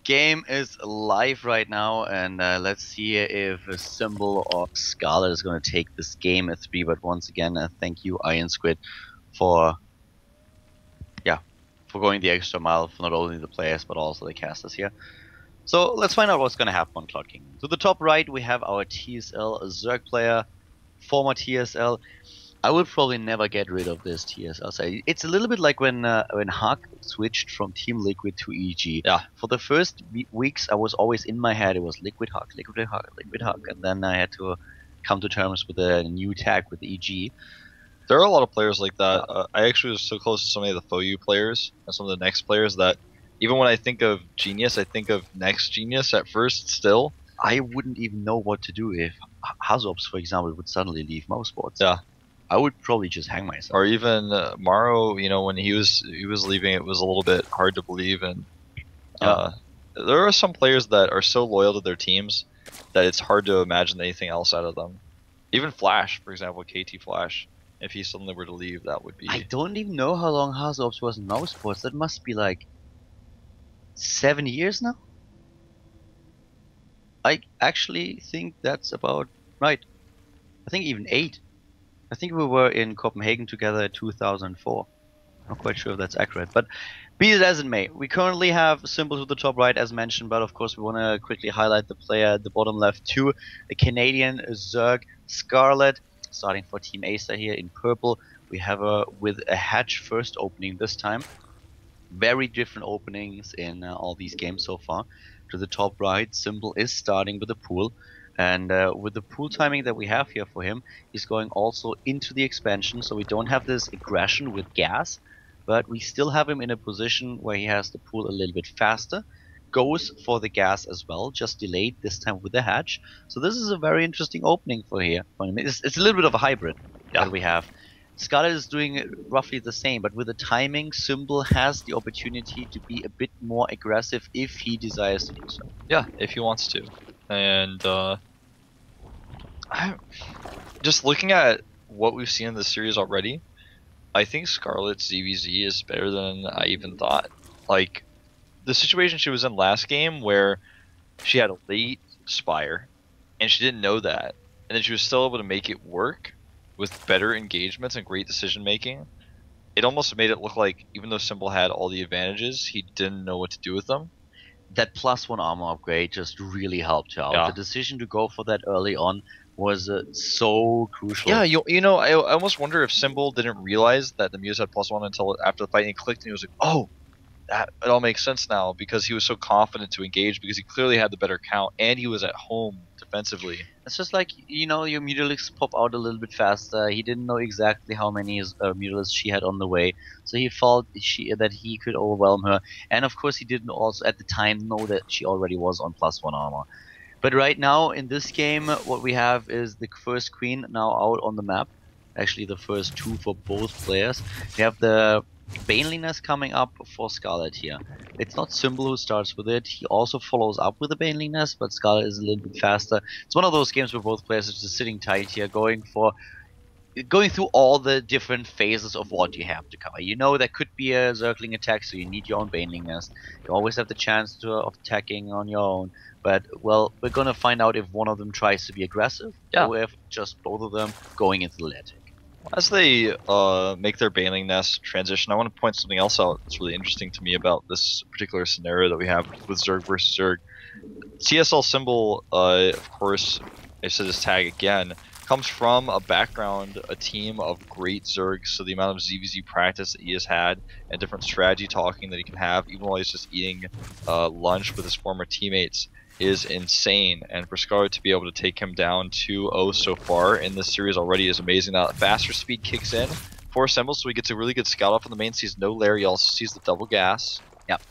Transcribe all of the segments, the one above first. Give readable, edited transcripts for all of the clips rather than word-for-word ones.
game is live right now, and let's see if a Symbol or Scarlett is going to take this game at 3. But once again, thank you, Iron Squid, for going the extra mile for not only the players but also the casters here. So let's find out what's going to happen on clocking. To the top right, we have our TSL ZvZ player, former TSL. I would probably never get rid of this TSL. So it's a little bit like when Huck switched from Team Liquid to EG. Yeah. For the first weeks, I was always in my head, it was Liquid Huck, Liquid Huck, Liquid Huck, and then I had to come to terms with a new tag with EG. There are a lot of players like that. I actually was so close to so many of the FOU players and some of the next players that even when I think of Genius, I think of Next Genius at first still. I wouldn't even know what to do if Hazops, for example, would suddenly leave Mousesports. Yeah. I would probably just hang myself. Or even Maro, you know, when he was leaving, it was a little bit hard to believe. And there are some players that are so loyal to their teams that it's hard to imagine anything else out of them. Even Flash, for example, KT Flash. If he suddenly were to leave, that would be... I don't even know how long Hazops was in Mousesports. That must be like 7 years now? I actually think that's about right. I think even 8. I think we were in Copenhagen together in 2004. Not quite sure if that's accurate, but be it as it may. We currently have Symbol to the top right as mentioned, but of course we want to quickly highlight the player at the bottom left too. The Canadian ZvZ Scarlett, starting for Team Acer here in purple. We have with a hatch first opening this time. Very different openings in all these games so far. To the top right, Symbol is starting with the pool. And with the pool timing that we have here for him, he's going also into the expansion, so we don't have this aggression with gas, but we still have him in a position where he has the pool a little bit faster, goes for the gas as well, just delayed this time with the hatch. So this is a very interesting opening for him. It's a little bit of a hybrid that we have. Scarlett is doing roughly the same, but with the timing, Symbol has the opportunity to be a bit more aggressive if he desires to do so. Yeah, if he wants to. And just looking at what we've seen in this series already, I think Scarlett's ZvZ is better than I even thought. Like, the situation she was in last game where she had a late Spire, and she didn't know that, and then she was still able to make it work with better engagements and great decision making. It almost made it look like, even though Symbol had all the advantages, he didn't know what to do with them. That +1 armor upgrade just really helped her out. Yeah. The decision to go for that early on was so crucial. Yeah, you know, I almost wonder if Symbol didn't realize that the Muse had +1 until after the fight, and he clicked and he was like, oh, it all makes sense now, because he was so confident to engage because he clearly had the better count and he was at home defensively. It's just like, you know, your Mutalisks pop out a little bit faster. He didn't know exactly how many Mutalisks she had on the way, so he felt that he could overwhelm her. And of course he didn't also at the time know that she already was on +1 armor. But right now in this game, what we have is the first queen now out on the map. Actually the first 2 for both players. We have the Baneliness coming up for Scarlett here. It's not Symbol who starts with it. He also follows up with the Baneliness, but Scarlett is a little bit faster. It's one of those games where both players are just sitting tight here, going through all the different phases of what you have to cover. You know, there could be a circling attack, so you need your own Baneliness. You always have the chance of attacking on your own. But, well, we're gonna find out if one of them tries to be aggressive, or if just both of them going into the lair. As they make their Baneling Nest transition, I want to point something else out that's really interesting to me about this particular scenario that we have with ZvZ versus ZvZ. TSL Symbol, of course, I said this tag again, comes from a background, a team of great ZvZ, so the amount of ZvZ practice that he has had and different strategy talking that he can have, even while he's just eating lunch with his former teammates, is insane. And for Scarlett to be able to take him down 2-0 so far in this series already is amazing. Now faster speed kicks in for Symbol, so he gets a really good scout off on the main, sees no lair, he also sees the double gas. Yep.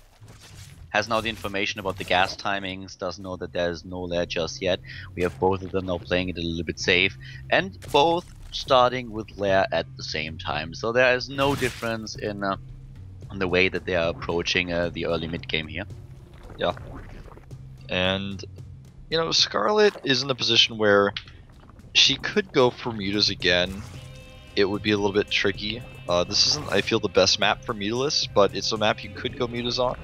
Has now the information about the gas timings, doesn't know that there's no lair just yet. We have both of them now playing it a little bit safe, and both starting with lair at the same time. So there is no difference in the way that they are approaching the early mid game here. Yeah. And, you know, Scarlett is in a position where she could go for Mutas again. It would be a little bit tricky. This isn't, I feel, the best map for Mutalists, but it's a map you could go Mutas on.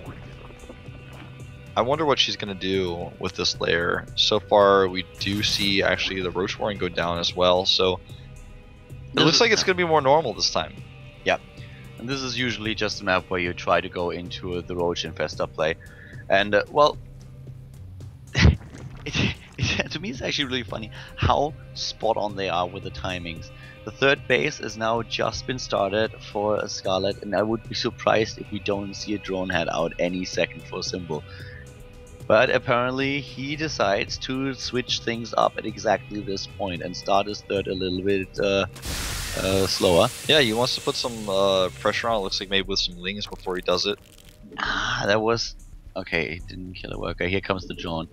I wonder what she's going to do with this layer. So far, we do see actually the Roach Warren go down as well, so it looks like it's going to be more normal this time. Yeah, and this is usually just a map where you try to go into the Roach Infestor play. And, well, to me it's actually really funny how spot on they are with the timings. The third base has now just been started for Scarlett, and I would be surprised if we don't see a drone head out any second for Symbol. But apparently he decides to switch things up at exactly this point and start his third a little bit slower. Yeah, he wants to put some pressure on. It looks like maybe with some lings before he does it. Ah, that was... okay, he didn't kill a worker. Here comes the drone.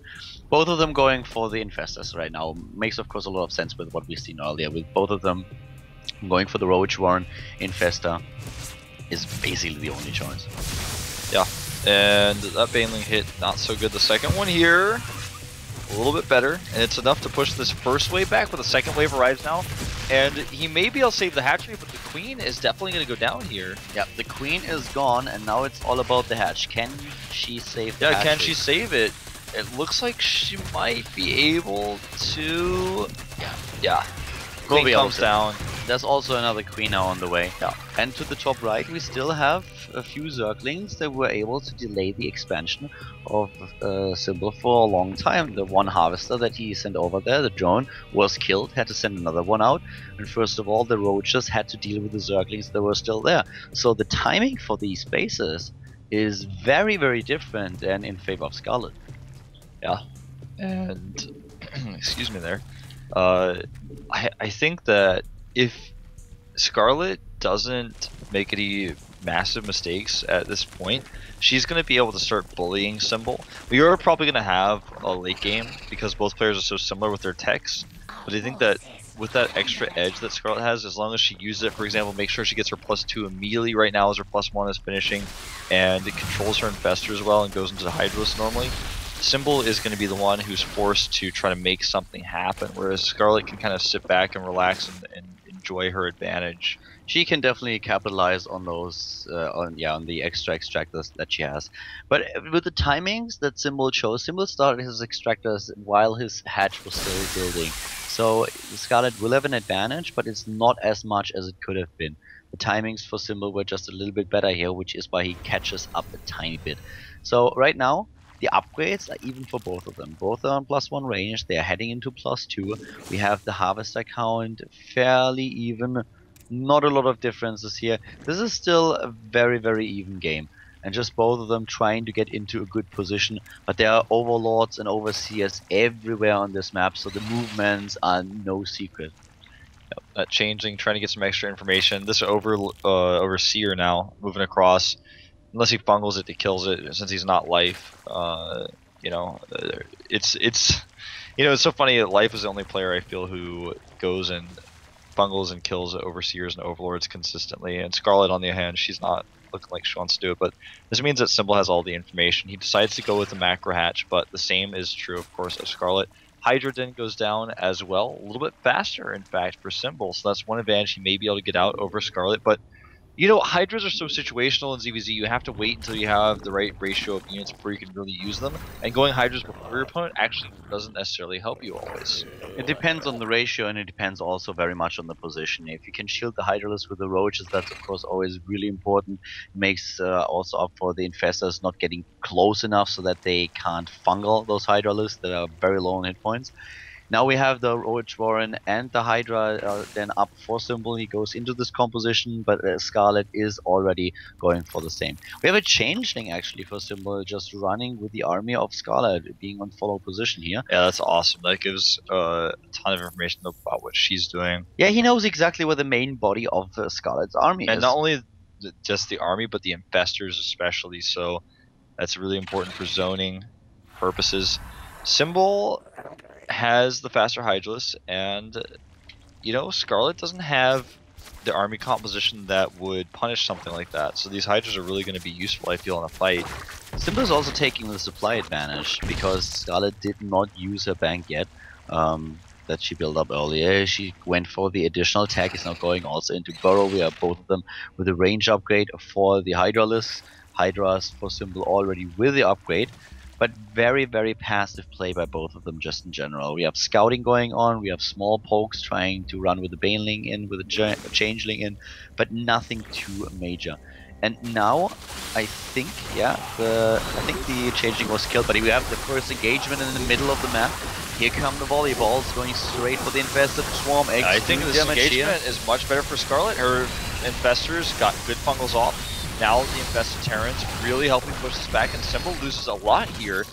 Both of them going for the infestors right now. Makes of course a lot of sense with what we've seen earlier. With both of them going for the Roach Warren infestor is basically the only choice. Yeah, and that Baneling hit not so good. The second one here, a little bit better, and it's enough to push this first wave back, but the second wave arrives now, and he may be able to save the hatchery, but the queen is definitely going to go down here. Yeah, the queen is gone, and now it's all about the hatch. Can she save the hatchery? Yeah, can she save it? It looks like she might be able to... Yeah. Queen comes down. There's also another queen now on the way. Yeah. And to the top right, we still have a few Zerglings that were able to delay the expansion of Symbol for a long time. The one harvester that he sent over there, the drone, was killed, had to send another one out. And first of all, the Roaches had to deal with the Zerglings that were still there. So the timing for these bases is very, very different and in favor of Scarlett. Yeah. And, excuse me there. I think that if Scarlett doesn't make any massive mistakes at this point, she's going to be able to start bullying Symbol. We are probably going to have a late game because both players are so similar with their techs, but I think that with that extra edge that Scarlett has, as long as she uses it, for example, make sure she gets her +2 immediately right now as her +1 is finishing, and it controls her infestor as well and goes into the Hydralis normally, Symbol is going to be the one who's forced to try to make something happen, whereas Scarlett can kind of sit back and relax and enjoy her advantage. She can definitely capitalize on those, on the extra extractors that she has. But with the timings that Symbol chose, Symbol started his extractors while his hatch was still building. So Scarlett will have an advantage, but it's not as much as it could have been. The timings for Symbol were just a little bit better here, which is why he catches up a tiny bit. So right now, the upgrades are even for both of them. Both are on +1 range, they are heading into +2. We have the harvester count fairly even, not a lot of differences here. This is still a very, very even game. And just both of them trying to get into a good position. But there are overlords and overseers everywhere on this map, so the movements are no secret. Yep, that changeling, trying to get some extra information. This overseer now, moving across. Unless he fungles it, he kills it. Since he's not life, you know, it's so funny that Life is the only player I feel who goes and fungles and kills overseers and overlords consistently. And Scarlett, on the other hand, she's not looking like she wants to do it. But this means that Symbol has all the information. He decides to go with the macro hatch, but the same is true, of course, of Scarlett. Hydra then goes down as well, a little bit faster, in fact, for Symbol. So that's one advantage he may be able to get out over Scarlett, but. You know, Hydras are so situational in ZvZ, you have to wait until you have the right ratio of units before you can really use them. And going Hydras before your opponent actually doesn't necessarily help you always. It depends on the ratio, and it depends also very much on the position. If you can shield the Hydralis with the Roaches, that's of course always really important. It makes also up for the Infestors not getting close enough so that they can't fungal those Hydralis that are very low on hit points. Now we have the Roach Warren and the Hydra then up for Symbol. He goes into this composition, but Scarlett is already going for the same. We have a changeling actually for Symbol, just running with the army of Scarlett, being on follow position here. Yeah, that's awesome. That gives a ton of information about what she's doing. Yeah, he knows exactly where the main body of Scarlett's army is. And not only just the army, but the infestors especially, so that's really important for zoning purposes. Symbol has the faster Hydralis, and you know, Scarlett doesn't have the army composition that would punish something like that, so these Hydras are really going to be useful, I feel, in a fight. Symbol is also taking the supply advantage because Scarlett did not use her bank yet that she built up earlier. She went for the additional tech, is now going also into Burrow. We have both of them with a range upgrade for the Hydras for Symbol already with the upgrade. but very, very passive play by both of them just in general. We have scouting going on, we have small pokes trying to run with the Baneling in, with a Changeling in, but nothing too major. And now, I think, yeah, I think the Changeling was killed, but we have the first engagement in the middle of the map. Here come the volleyballs going straight for the infested swarm. I think this engagement is much better for Scarlett. Her infestors got good fungals off. Now the infested Terrans really helping push this back, and Symbol loses a lot here.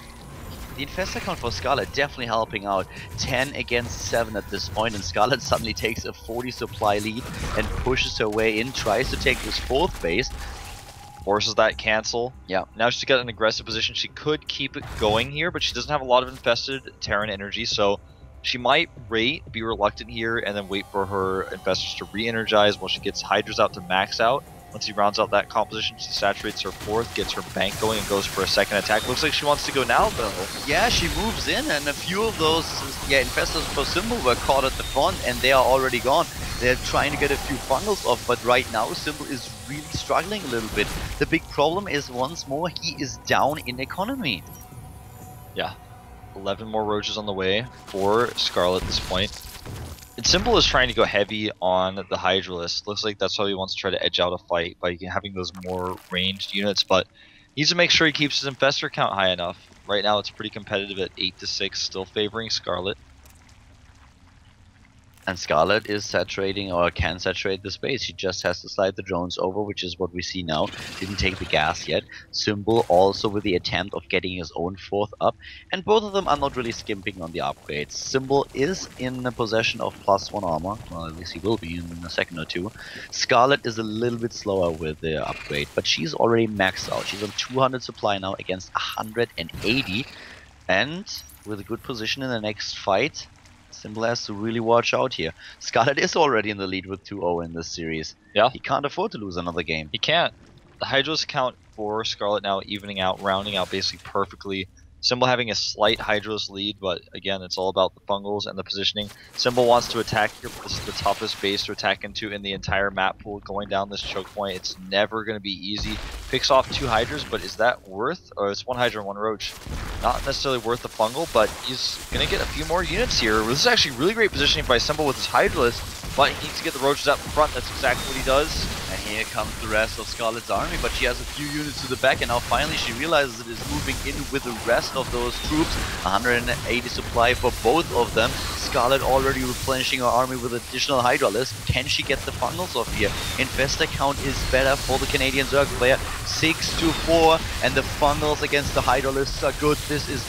The infestor count for Scarlett definitely helping out. 10 against 7 at this point, and Scarlett suddenly takes a 40 supply lead and pushes her way in, tries to take this 4th base. Forces that cancel. Yeah. Now she's got an aggressive position. She could keep it going here, but she doesn't have a lot of infested Terran energy, so she might be reluctant here and then wait for her infestors to re-energize while she gets Hydras out to max out. Once he rounds out that composition, she saturates her 4th, gets her bank going, and goes for a 2nd attack. Looks like she wants to go now, though. Yeah, she moves in, and a few of those infestors for Symbol were caught at the front, and they are already gone. They're trying to get a few fungals off, but right now Symbol is really struggling a little bit. The big problem is, once more, he is down in economy. Yeah, 11 more roaches on the way for Scarlett at this point. And Symbol is trying to go heavy on the Hydralisk. Looks like that's how he wants to try to edge out a fight by having those more ranged units, but he needs to make sure he keeps his infestor count high enough. Right now it's pretty competitive at 8-6, still favoring Scarlett. And Scarlett is saturating, or can saturate the space. She just has to slide the drones over, which is what we see now. Didn't take the gas yet. Symbol also with the attempt of getting his own 4th up. And both of them are not really skimping on the upgrades. Symbol is in the possession of +1 armor. Well, at least he will be in a second or two. Scarlett is a little bit slower with the upgrade, but she's already maxed out. She's on 200 supply now against 180. And with a good position in the next fight, Symbol has to really watch out here. Scarlett is already in the lead with 2-0 in this series. Yeah. He can't afford to lose another game. He can't. The Hydralisk count for Scarlett now evening out, rounding out basically perfectly. Symbol having a slight Hydralisk lead, but again, it's all about the fungals and the positioning. Symbol wants to attack here, but this is the toughest base to attack into in the entire map pool. Going down this choke point, it's never going to be easy. Picks off 2 Hydras, but is that worth? Or it's 1 Hydra and 1 Roach. Not necessarily worth the fungal, but he's going to get a few more units here. This is actually really great positioning by Symbol with his Hydralisk, but he needs to get the Roaches out in front. That's exactly what he does. And here comes the rest of Scarlett's army, but she has a few units to the back, and now finally she realizes it is moving in with the rest of those troops. 180 supply for both of them. Scarlett already replenishing her army with additional Hydralisk. Can she get the fungals off here? Infestor count is better for the Canadian ZvZ player. 6-4, and the fungals against the Hydralisks are good. This is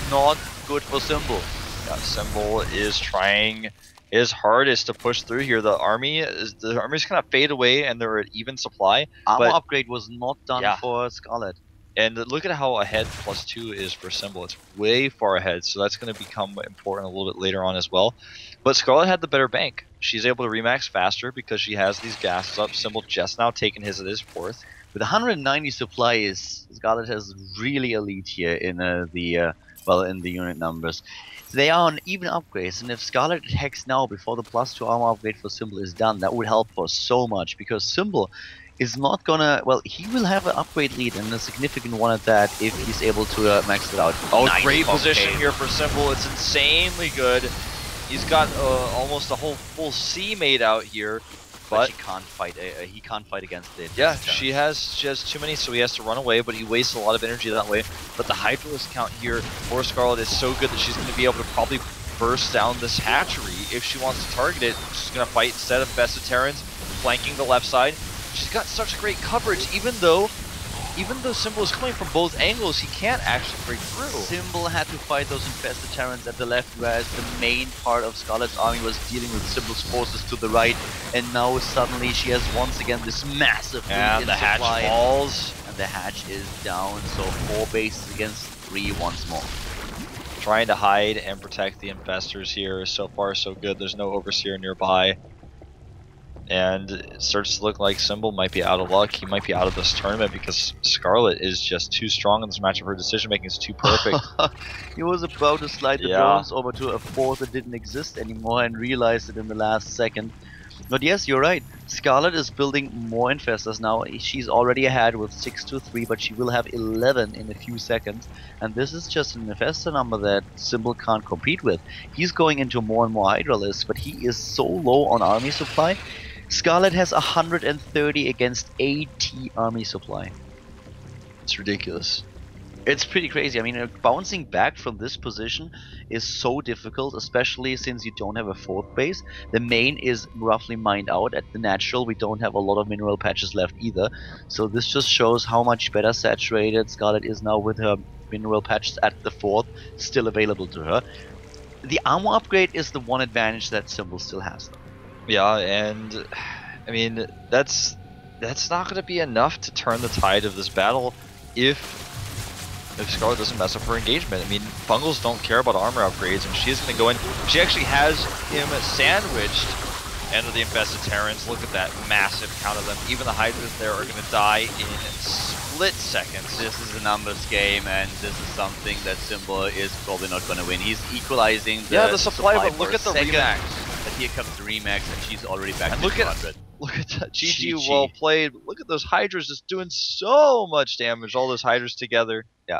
not good for Symbol. Yeah, Symbol is trying his hardest to push through here. The army's kind of fade away, and they're at even supply. Armor upgrade was not done for Scarlett. And look at how ahead +2 is for Symbol. It's way far ahead, so that's going to become important a little bit later on as well. But Scarlett had the better bank. She's able to remax faster because she has these gases up. Symbol just now taking his at his 4th. With 190 supply, Scarlett has really a lead here in in the unit numbers. They are on even upgrades, and if Scarlett attacks now before the +2 armor upgrade for Symbol is done, that would help her so much, because Symbol is not gonna, well, he will have an upgrade lead, and a significant one at that, if he's able to max it out. Oh, nice. Great position here for Symbol. It's insanely good. He's got almost a whole full C made out here. But he can't fight. He can't fight against it. Yeah, she has too many, so he has to run away. But he wastes a lot of energy that way. But the Hydralisk count here for Scarlett is so good that she's going to be able to probably burst down this hatchery if she wants to target it. She's going to fight instead of Infested Terrans, flanking the left side. She's got such great coverage, even though Symbol is coming from both angles, he can't actually break through. Symbol had to fight those infested Terrans at the left, whereas the main part of Scarlett's army was dealing with Symbol's forces to the right. And now suddenly she has once again this massive lead in the hatch falls. And the hatch is down, so 4 bases against 3 once more. Trying to hide and protect the infestors here. So far so good, there's no Overseer nearby. And it starts to look like Symbol might be out of luck. He might be out of this tournament because Scarlett is just too strong in this matchup. Her decision making is too perfect. He was about to slide the drones over to a 4th that didn't exist anymore and realized it in the last second. But yes, you're right. Scarlett is building more infestors now. She's already ahead with 6 to 3, but she will have 11 in a few seconds. And this is just an infestor number that Symbol can't compete with. He's going into more and more Hydra lists, but he is so low on army supply. Scarlett has 130 against 80 army supply. It's ridiculous. It's pretty crazy. I mean, bouncing back from this position is so difficult, especially since you don't have a fourth base. The main is roughly mined out. At the natural, we don't have a lot of mineral patches left either. So this just shows how much better saturated Scarlett is now with her mineral patches at the fourth still available to her. The armor upgrade is the one advantage that Symbol still has, though. Yeah, and I mean that's not going to be enough to turn the tide of this battle if Scarlett doesn't mess up her engagement. I mean, Bungles don't care about armor upgrades, and she's going to go in. She actually has him sandwiched into the infested Terrans. Look at that massive count of them. Even the Hydras there are going to die in split seconds. This is a numbers game, and this is something that Symbol is probably not going to win. He's equalizing the supply, but for look at the second, Remax. But here comes the Remax, and she's already back And to look at 200. Look at that. GG, well played. Look at those Hydras just doing so much damage. All those Hydras together. Yeah,